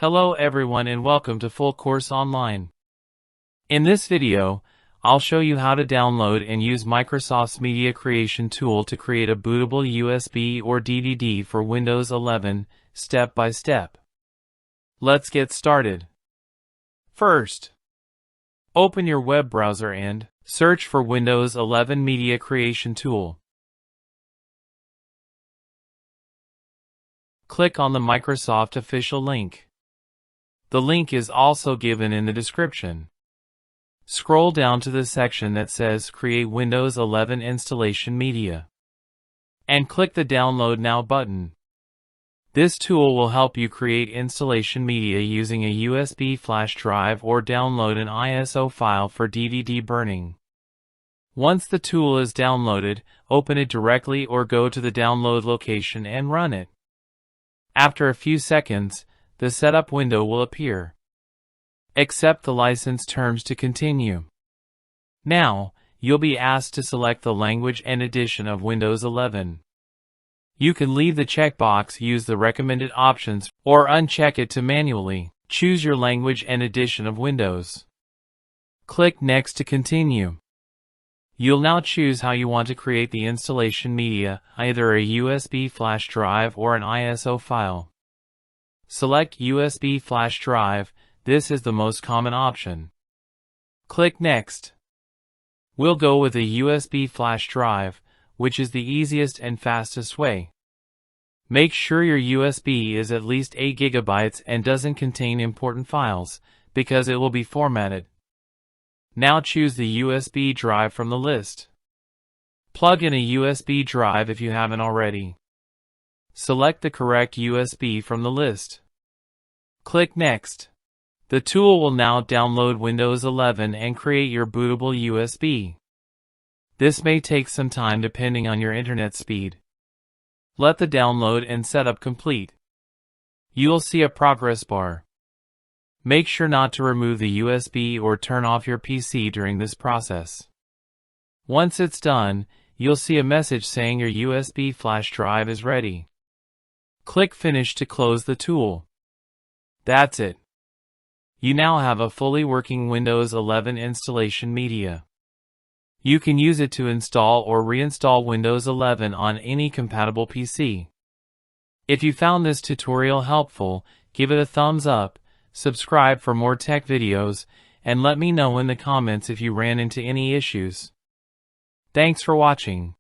Hello everyone and welcome to Full Course Online. In this video, I'll show you how to download and use Microsoft's Media Creation tool to create a bootable USB or DVD for Windows 11, step by step. Let's get started. First, open your web browser and search for Windows 11 Media Creation tool. Click on the Microsoft official link. The link is also given in the description. Scroll down to the section that says Create Windows 11 Installation Media, and click the Download Now button. This tool will help you create installation media using a USB flash drive or download an ISO file for DVD burning. Once the tool is downloaded, open it directly or go to the download location and run it. After a few seconds, the setup window will appear. Accept the license terms to continue. Now, you'll be asked to select the language and edition of Windows 11. You can leave the checkbox, use the recommended options, or uncheck it to manually choose your language and edition of Windows. Click Next to continue. You'll now choose how you want to create the installation media, either a USB flash drive or an ISO file. Select USB flash drive. This is the most common option. Click Next. We'll go with a USB flash drive, which is the easiest and fastest way. Make sure your USB is at least 8 GB and doesn't contain important files, because it will be formatted. Now choose the USB drive from the list. Plug in a USB drive if you haven't already. Select the correct USB from the list. Click Next. The tool will now download Windows 11 and create your bootable USB. This may take some time depending on your internet speed. Let the download and setup complete. You'll see a progress bar. Make sure not to remove the USB or turn off your PC during this process. Once it's done, you'll see a message saying your USB flash drive is ready. Click Finish to close the tool. That's it. You now have a fully working Windows 11 installation media. You can use it to install or reinstall Windows 11 on any compatible PC. If you found this tutorial helpful, give it a thumbs up, subscribe for more tech videos, and let me know in the comments if you ran into any issues. Thanks for watching.